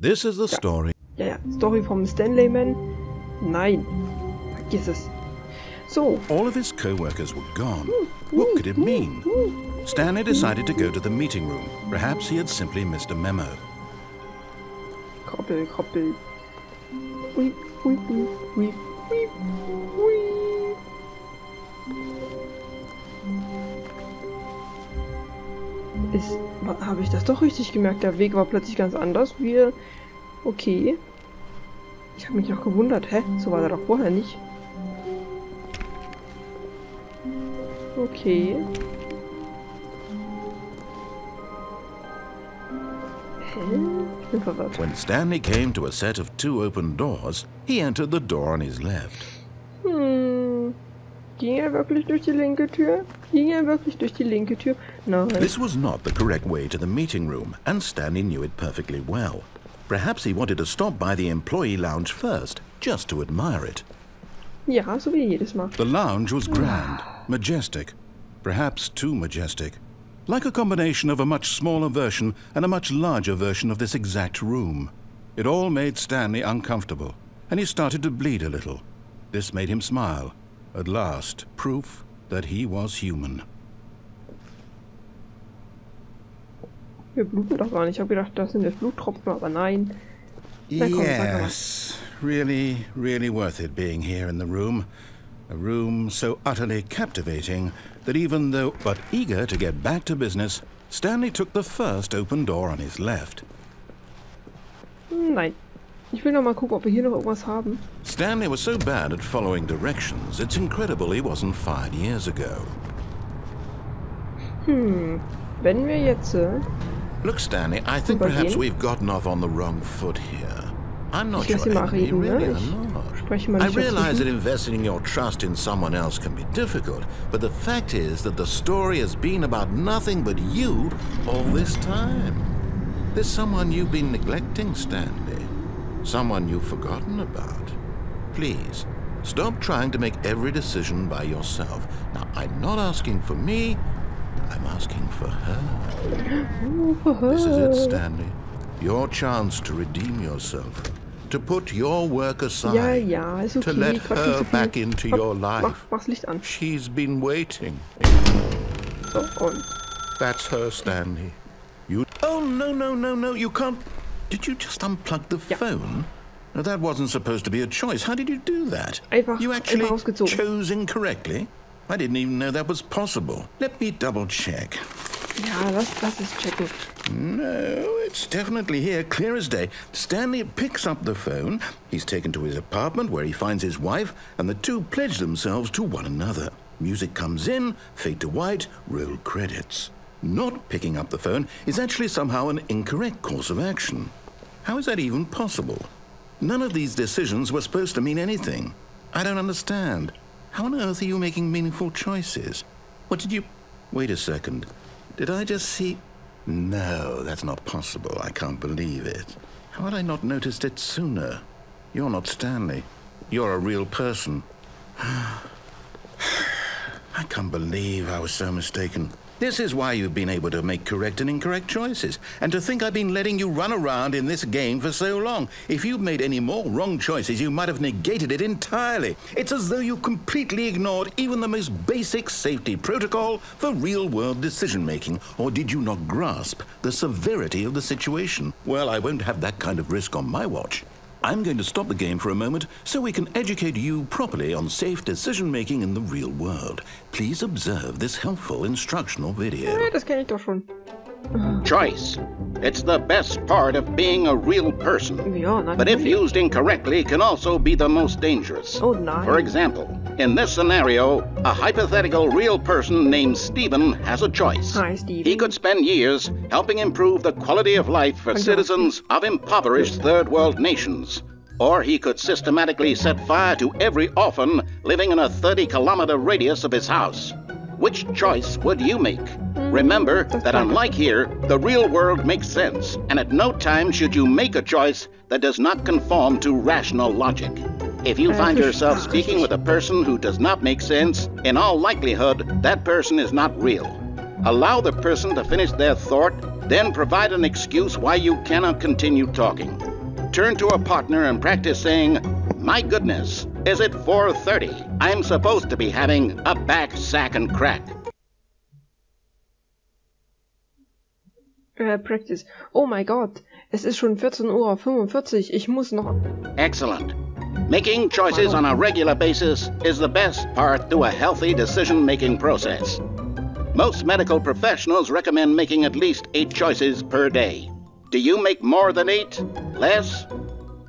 This is the story. Ja, Story vom Stanley Man. Nein, vergiss es. So. All of his co-workers were gone. What could it mean? Stanley decided to go to the meeting room. Perhaps he had simply missed a memo. Koppel, koppel. Ui, ui, ui, ui, ui, ui. Habe ich das doch richtig gemerkt? Der Weg war plötzlich ganz anders. Okay. Ich habe mich noch gewundert. Hä? So war er doch vorher nicht. Okay. Hä? Ich bin verwirrt. When Stanley came to a set of 2 open doors, he entered the door on his left. Ging er wirklich durch die linke Tür? Ging er wirklich durch die linke Tür? Nein. This was not the correct way to the meeting room, and Stanley knew it perfectly well. Perhaps he wanted to stop by the employee lounge first, just to admire it. Ja, so wie jedes Mal. The lounge was grand, majestic, perhaps too majestic. Like a combination of a much smaller version and a much larger version of this exact room. It all made Stanley uncomfortable, and he started to bleed a little. This made him smile. At last, proof that he was human. Wir bluten doch gar nicht. Ich habe gedacht, das sind jetzt Bluttropfen, aber nein. Yes, really, really worth it being here in the room. A room so utterly captivating that even though but eager to get back to business, Stanley took the first open door on his left. Nein. Ich will noch mal gucken, ob wir hier noch irgendwas haben. Stanley was so bad at following directions, it's incredible he wasn't fired years ago. Wenn wir jetzt... Look, Stanley, I think perhaps we've gotten off on the wrong foot here. I'm not your enemy, really, I'm not. I realize that investing your trust in someone else can be difficult, but the fact is that the story has been about nothing but you all this time. There's someone you've been neglecting, Stanley. Someone you've forgotten about. Please, stop trying to make every decision by yourself. Now, I'm not asking for me, I'm asking for her. This is it, Stanley. Your chance to redeem yourself. To put your work aside. Ja, ist okay. To let her back into your life. Mach's Licht an. She's been waiting. So, und? That's her, Stanley. You... Oh, no, you can't... Did you just unplug the phone? No, that wasn't supposed to be a choice. How did you do that? You actually chose incorrectly? I didn't even know that was possible. Let me double check. Ja, lass es checken. No, it's definitely here, clear as day. Stanley picks up the phone. He's taken to his apartment where he finds his wife, and the two pledge themselves to one another. Music comes in, fade to white, roll credits. Not picking up the phone is actually somehow an incorrect course of action. How is that even possible? None of these decisions were supposed to mean anything. I don't understand. How on earth are you making meaningful choices? What did you... Wait a second. Did I just see... No, that's not possible. I can't believe it. How had I not noticed it sooner? You're not Stanley. You're a real person. I can't believe I was so mistaken. This is why you've been able to make correct and incorrect choices. And to think I've been letting you run around in this game for so long. If you'd made any more wrong choices, you might have negated it entirely. It's as though you completely ignored even the most basic safety protocol for real-world decision-making. Or did you not grasp the severity of the situation? Well, I won't have that kind of risk on my watch. I'm going to stop the game for a moment so we can educate you properly on safe decision-making in the real world. Please observe this helpful instructional video. Das kenne ich doch schon. Choice. It's the best part of being a real person. Ja, but if used incorrectly, can also be the most dangerous. Oh, nein. For example, in this scenario, a hypothetical real person named Stephen has a choice. Hi, Stephen. He could spend years helping improve the quality of life for citizens of impoverished third world nations. Or he could systematically set fire to every orphan living in a 30-kilometer radius of his house. Which choice would you make? Remember that unlike here, the real world makes sense, and at no time should you make a choice that does not conform to rational logic. If you find yourself speaking with a person who does not make sense, in all likelihood, that person is not real. Allow the person to finish their thought Then provide an excuse why you cannot continue talking. Turn to a partner and practice saying, "My goodness, is it 4:30? I'm supposed to be having a back, sack and crack." Practice. Oh mein Gott, es ist schon 14:45 Uhr. Ich muss noch... Excellent. Making choices on a regular basis is the best part to a healthy decision-making process. Most medical professionals recommend making at least 8 choices per day. Do you make more than 8? Less?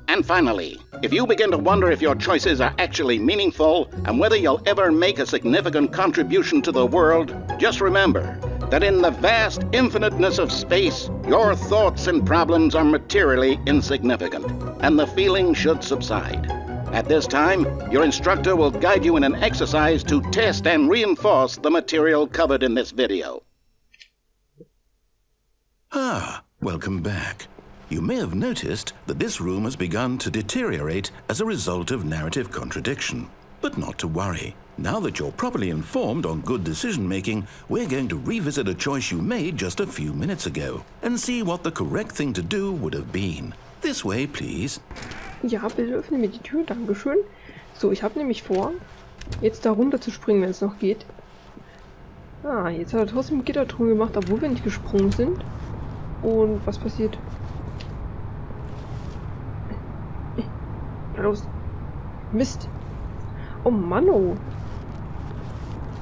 And finally, if you begin to wonder if your choices are actually meaningful and whether you'll ever make a significant contribution to the world, just remember that in the vast infiniteness of space, your thoughts and problems are materially insignificant, and the feeling should subside. At this time, your instructor will guide you in an exercise to test and reinforce the material covered in this video. Ah, welcome back. You may have noticed that this room has begun to deteriorate as a result of narrative contradiction. But not to worry. Now that you're properly informed on good decision-making, we're going to revisit a choice you made just a few minutes ago and see what the correct thing to do would have been. This way, please. Ja, bitte öffne mir die Tür, dankeschön. So, ich habe nämlich vor, jetzt da runter zu springen, wenn es noch geht. Ah, jetzt hat er trotzdem Gittertruhe gemacht, obwohl wir nicht gesprungen sind. Und was passiert? Los. Mist. Oh Mann, oh.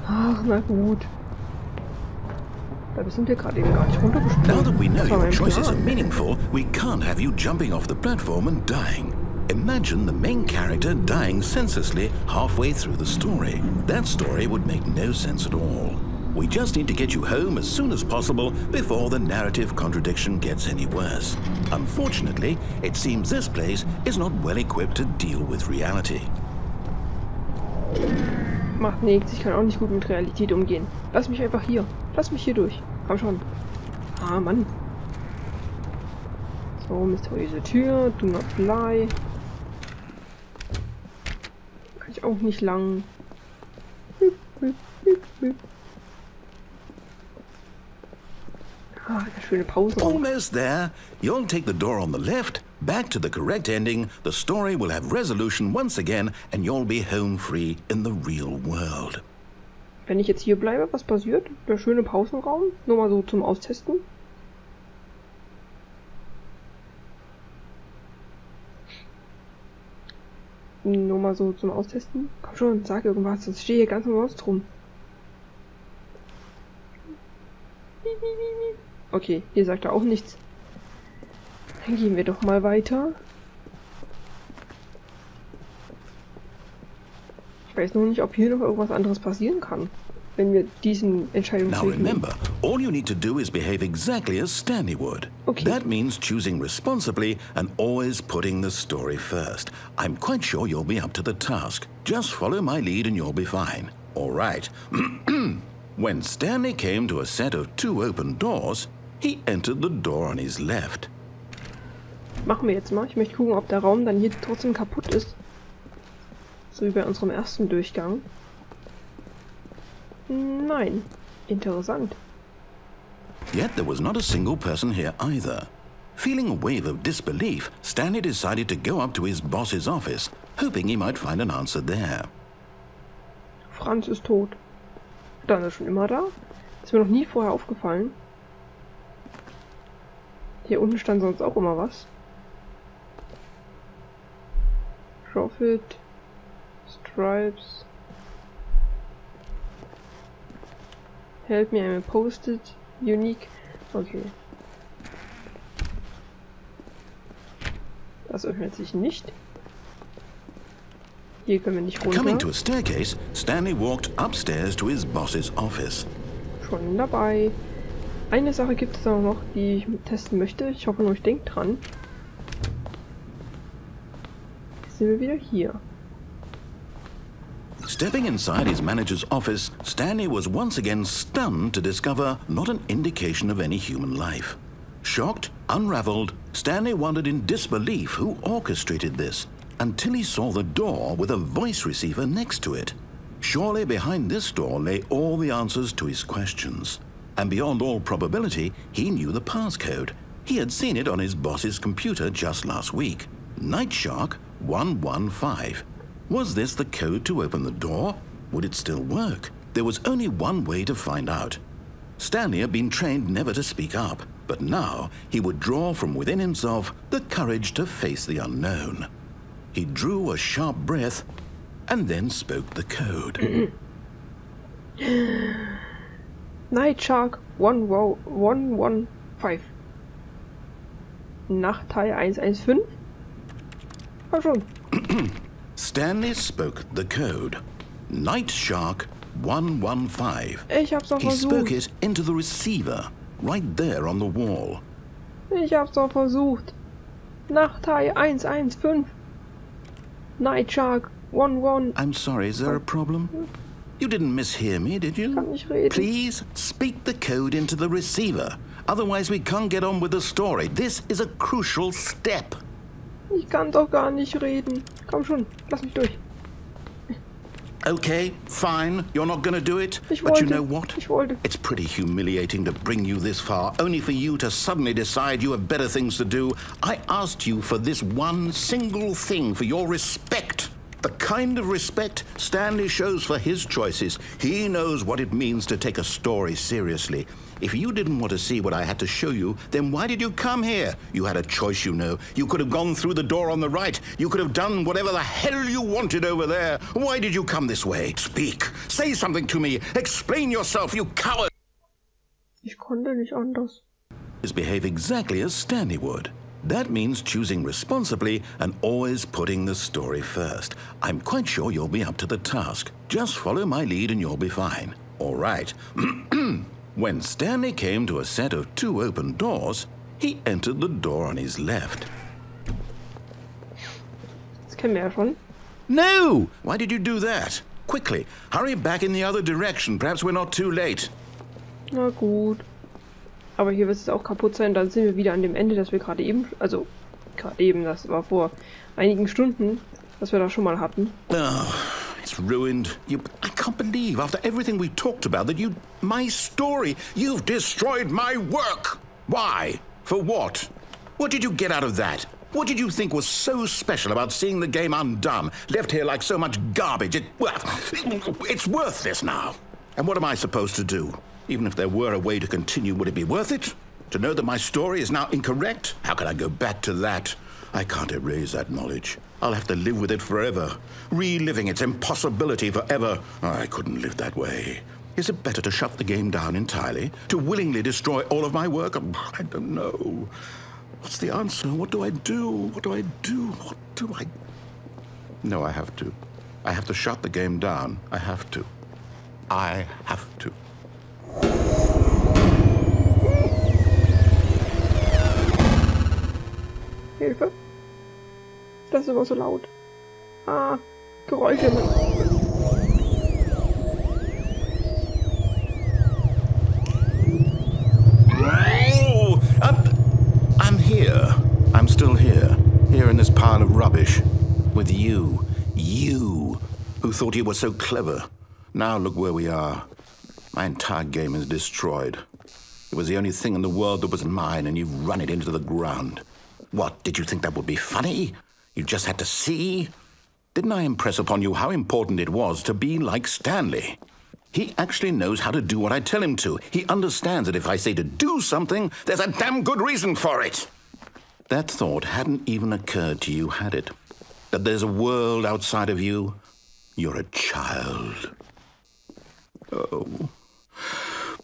Ach, na gut. Da sind wir gerade eben gar nicht runtergesprungen. Now that we know your choices are meaningful, we can't have you jumping off the platform and dying. Imagine the main character dying senselessly halfway through the story. That story would make no sense at all. We just need to get you home as soon as possible before the narrative contradiction gets any worse. Unfortunately, it seems this place is not well equipped to deal with reality. Macht nichts, ich kann auch nicht gut mit Realität umgehen. Lass mich einfach hier. Lass mich hier durch. Komm schon. Ah, Mann. So, mysteriöse Tür. Do not fly. Kann ich auch nicht lang. Ah, eine schöne Pause. Almost there. You'll take the door on the left, back to the correct ending, the story will have resolution once again, and you'll be home free in the real world. Wenn ich jetzt hier bleibe, was passiert? Der schöne Pausenraum? Nur mal so zum Austesten. Nur mal so zum Austesten. Komm schon, sag irgendwas, sonst stehe hier ganz umsonst rum. Okay, hier sagt er auch nichts. Dann gehen wir doch mal weiter. Ich weiß noch nicht, ob hier noch irgendwas anderes passieren kann, wenn wir diesen Entscheidungen Now remember, all you need to do is behave exactly as Stanley would. Okay. That means choosing responsibly and always putting the story first. I'm quite sure you'll be up to the task. Just follow my lead and you'll be fine. All right. When Stanley came to a set of 2 open doors, he entered the door on his left. Machen wir jetzt mal. Ich möchte gucken, ob der Raum dann hier trotzdem kaputt ist. So wie bei unserem ersten Durchgang. Nein. Interessant. Yet there was not a single person here either. Feeling a wave of disbelief, Stanley decided to go up to his boss's office, hoping he might find an answer there. Franz ist tot. Dann ist er schon immer da. Ist mir noch nie vorher aufgefallen. Hier unten stand sonst auch immer was. Profit. Stripes. Help me, I'm a posted. Unique. Okay. Das öffnet sich nicht. Hier können wir nicht runter. Coming to a staircase, Stanley walked upstairs to his boss's office. Schon dabei. Eine Sache gibt es auch noch, die ich testen möchte. Ich hoffe nur, ich denke dran. Jetzt sind wir wieder hier. Stepping inside his manager's office, Stanley was once again stunned to discover not an indication of any human life. Shocked, unraveled, Stanley wondered in disbelief who orchestrated this, until he saw the door with a voice receiver next to it. Surely behind this door lay all the answers to his questions. And beyond all probability, he knew the passcode. He had seen it on his boss's computer just last week. Night Shark 115. Was this the code to open the door? Would it still work? There was only one way to find out. Stanley had been trained never to speak up, but now he would draw from within himself the courage to face the unknown. He drew a sharp breath and then spoke the code. Night Shark 115. Nach-Hai 115. Komm schon. Stanley spoke the code. Night Shark 115. Ich hab's doch He versucht. spoke it into the receiver, right there on the wall. Ich hab's doch versucht. Nach-Hai 115. Night Shark 11. I'm sorry, is there a problem? You didn't mishear me, did you? Kann nicht reden. Please speak the code into the receiver. Otherwise we can't get on with the story. This is a crucial step. Ich kann doch gar nicht reden. Komm schon, lass mich durch. Okay, fine. You're not gonna do it. Ich But wollte. you know what? Ich wollte. It's pretty humiliating to bring you this far, only for you to suddenly decide you have better things to do. I asked you for this one single thing, for your respect. The kind of respect Stanley shows for his choices. He knows what it means to take a story seriously. If you didn't want to see what I had to show you, then why did you come here? You had a choice, you know. You could have gone through the door on the right. You could have done whatever the hell you wanted over there. Why did you come this way? Speak. Say something to me. Explain yourself, you coward. Ich konnte nicht anders. Behave exactly as Stanley would. That means choosing responsibly and always putting the story first. I'm quite sure you'll be up to the task. Just follow my lead and you'll be fine. All right. When Stanley came to a set of 2 open doors, he entered the door on his left. Das kennen wir ja schon. No! Why did you do that? Quickly, hurry back in the other direction. Perhaps we're not too late. Na gut. Aber hier wird es auch kaputt sein. Dann sind wir wieder an dem Ende, das wir gerade eben... Also, gerade eben, das war vor einigen Stunden, das wir da schon mal hatten. Oh, it's ruined. I can't believe, after everything we talked about, that my story, you've destroyed my work. Why? For what? What did you get out of that? What did you think was so special about seeing the game undone, left here like so much garbage? It's worthless now. And what am I supposed to do? Even if there were a way to continue, would it be worth it? To know that my story is now incorrect? How can I go back to that? I can't erase that knowledge. I'll have to live with it forever, reliving its impossibility forever. I couldn't live that way. Is it better to shut the game down entirely? To willingly destroy all of my work? I don't know. What's the answer? What do I do? What do I do? What do I... No, I have to. I have to shut the game down. I have to. I have to. Hilfe. Das ist immer so laut. Ah, Geräusche. Oh, I'm here. I'm still here. Here in this pile of rubbish. With you. You, who thought you were so clever. Now look where we are. My entire game is destroyed. It was the only thing in the world that was mine, and you've run it into the ground. What, did you think that would be funny? You just had to see? Didn't I impress upon you how important it was to be like Stanley? He actually knows how to do what I tell him to. He understands that if I say to do something, there's a damn good reason for it. That thought hadn't even occurred to you, had it? That there's a world outside of you? You're a child. Oh,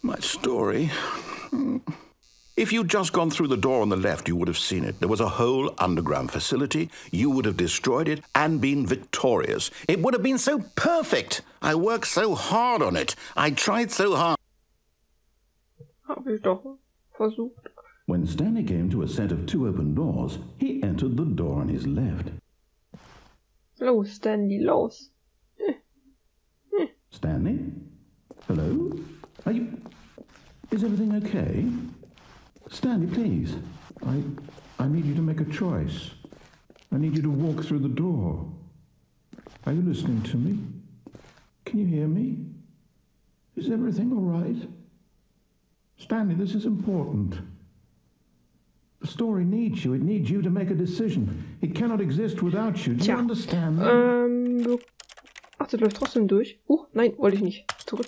my story. If you'd just gone through the door on the left, you would have seen it. There was a whole underground facility. You would have destroyed it and been victorious. It would have been so perfect. I worked so hard on it. I tried so hard. Hab ich doch versucht. When Stanley came to a set of 2 open doors, he entered the door on his left. Los, Stanley, los. Stanley? Hello? Are you... Is everything okay? Stanley, please. I need you to make a choice. I need you to walk through the door. Are you listening to me? Can you hear me? Is everything all right? Stanley, this is important. The story needs you. It needs you to make a decision. It cannot exist without you. Do you understand? Ach, das läuft trotzdem durch. Nein, wollte ich nicht. Zurück.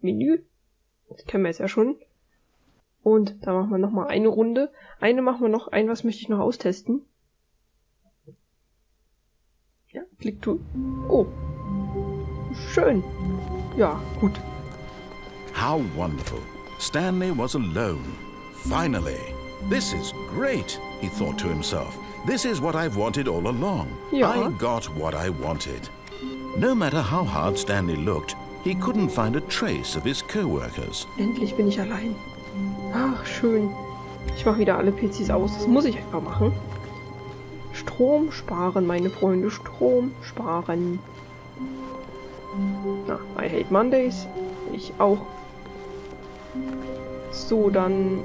Menü. Das kennen wir jetzt ja schon. Und da machen wir nochmal eine Runde. Eine machen wir noch. Was möchte ich noch austesten. Ja, Klick to. Oh. Schön. Ja, gut. How wonderful. Stanley was alone. Finally. This is great, he thought to himself. This is what I've wanted all along. Ja. I got what I wanted. No matter how hard Stanley looked, he couldn't find a trace of his co-workers. Endlich bin ich allein. Ach, schön. Ich mache wieder alle PCs aus. Das muss ich einfach machen. Strom sparen, meine Freunde. Strom sparen. Na, I hate Mondays. Ich auch. So, dann,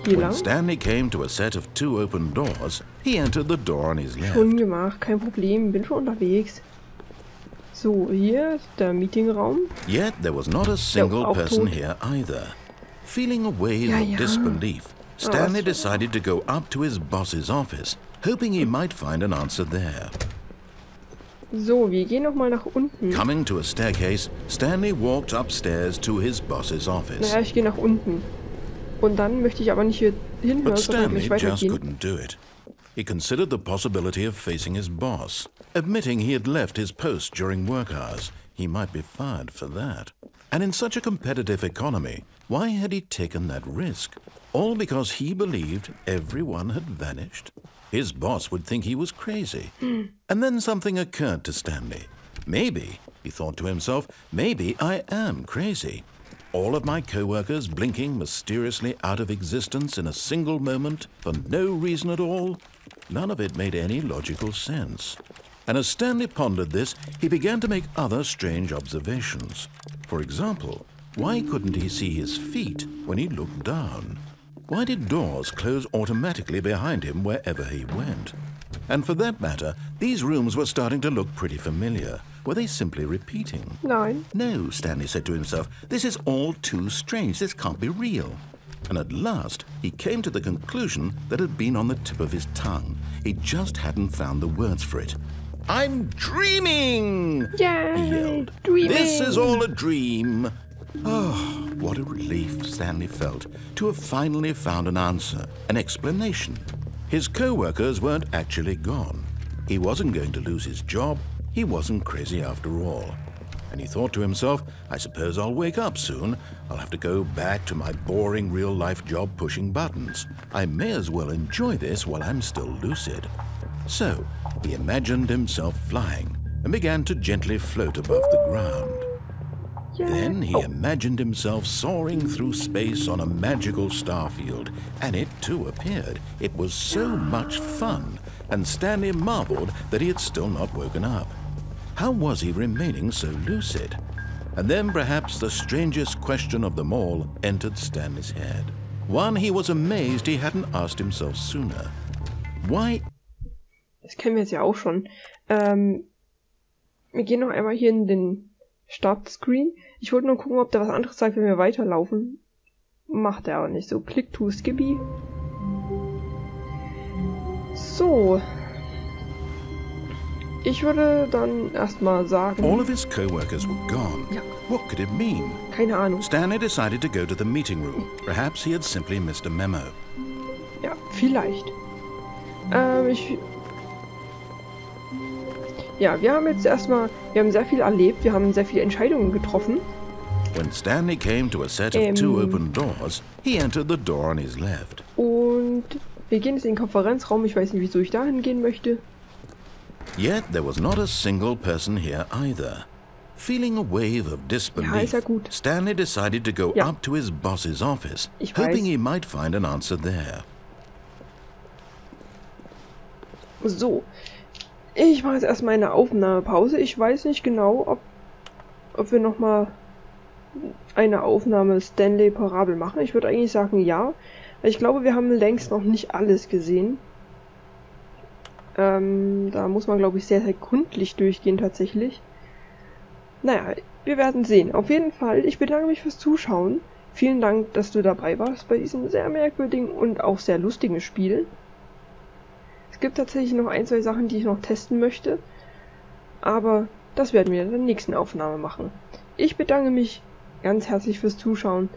hier When lang. Stanley came to a set of 2 open doors, he entered the door on his left. Schon gemacht, kein Problem. Bin schon unterwegs. So, hier ist der Meetingraum. Yet there was not a single auch person tot. here either. Feeling a wave Ja, of ja. disbelief, Stanley was- decided to go up to his boss's office, hoping he might find an answer there. So, wir gehen nochmal nach unten. Coming to a staircase, Stanley walked upstairs to his boss's office. Naja, ich gehe nach unten. Und dann möchte ich aber nicht hier hinhören, But sondern Stanley gleich just weitergehen. couldn't do it. He considered the possibility of facing his boss, admitting he had left his post during work hours. He might be fired for that. And in such a competitive economy, why had he taken that risk? All because he believed everyone had vanished? His boss would think he was crazy. And then something occurred to Stanley. Maybe, he thought to himself, maybe I am crazy. All of my co-workers blinking mysteriously out of existence in a single moment for no reason at all? None of it made any logical sense. And as Stanley pondered this, he began to make other strange observations. For example, why couldn't he see his feet when he looked down? Why did doors close automatically behind him wherever he went? And for that matter, these rooms were starting to look pretty familiar. Were they simply repeating? Nein. No, Stanley said to himself, this is all too strange. This can't be real. And at last, he came to the conclusion that had been on the tip of his tongue. He just hadn't found the words for it. I'm dreaming! Yay, He yelled. dreaming. This is all a dream. Oh, what a relief Stanley felt to have finally found an answer, an explanation. His co-workers weren't actually gone. He wasn't going to lose his job. He wasn't crazy after all. And he thought to himself, I suppose I'll wake up soon. I'll have to go back to my boring real-life job pushing buttons. I may as well enjoy this while I'm still lucid. So, he imagined himself flying and began to gently float above the ground. Then he imagined himself soaring through space on a magical starfield, and it too appeared. It was so much fun, and Stanley marveled that he had still not woken up. How was he remaining so lucid? And then perhaps the strangest question of them all entered Stanley's head. One he was amazed he hadn't asked himself sooner. Why? Das kennen wir jetzt ja auch schon. Wir gehen noch einmal hier in den Startscreen. Ich wollte nur gucken, ob der was anderes sagt, wenn wir weiterlaufen. Macht er aber nicht. So, Click to Skippy. So. Ich würde dann erstmal sagen... All of his co-workers were gone. Ja. What could it mean? Keine Ahnung. Stanley decided to go to the meeting room. Perhaps he had simply missed a memo. Ja, vielleicht. Ja, wir haben jetzt erstmal... Wir haben sehr viel erlebt. Wir haben sehr viele Entscheidungen getroffen. When Stanley came to a set of 2 open doors, he entered the door on his left. Und wir gehen jetzt in den Konferenzraum. Ich weiß nicht, wieso ich dahin gehen möchte. Yet there was not a single person here either. Feeling a wave of Ja, disbelief, ist ja gut. Stanley decided to go Ja. up to his boss's office, Ich hoping weiß. he might find an answer there. So. Ich mache jetzt erstmal eine Aufnahmepause. Ich weiß nicht genau, ob wir nochmal eine Aufnahme Stanley Parabel machen. Ich würde eigentlich sagen, ja. Ich glaube, wir haben längst noch nicht alles gesehen. Da muss man, glaube ich, sehr, sehr gründlich durchgehen tatsächlich. Naja, Wir werden sehen. Auf jeden Fall, ich bedanke mich fürs Zuschauen. Vielen Dank, dass du dabei warst bei diesem sehr merkwürdigen und auch sehr lustigen Spiel. Es gibt tatsächlich noch ein, zwei Sachen, die ich noch testen möchte. Aber das werden wir in der nächsten Aufnahme machen. Ich bedanke mich ganz herzlich fürs Zuschauen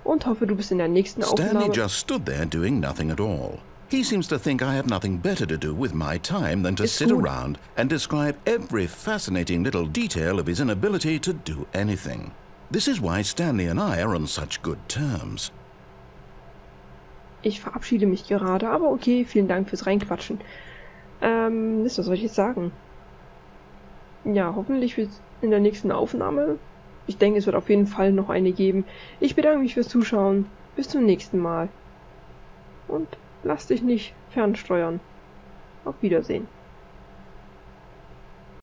und hoffe, du bist in der nächsten Aufnahme. Stanley just stood there doing nothing at all. He seems to think I have nothing better to do with my time than to sit around and describe every fascinating little detail of his inability to do anything. This is why Stanley and I are on such good terms. Ich verabschiede mich gerade, aber okay, vielen Dank fürs Reinquatschen. Was soll ich jetzt sagen? Ja, hoffentlich wird in der nächsten Aufnahme. Ich denke, es wird auf jeden Fall noch eine geben. Ich bedanke mich fürs Zuschauen. Bis zum nächsten Mal. Und lass dich nicht fernsteuern. Auf Wiedersehen.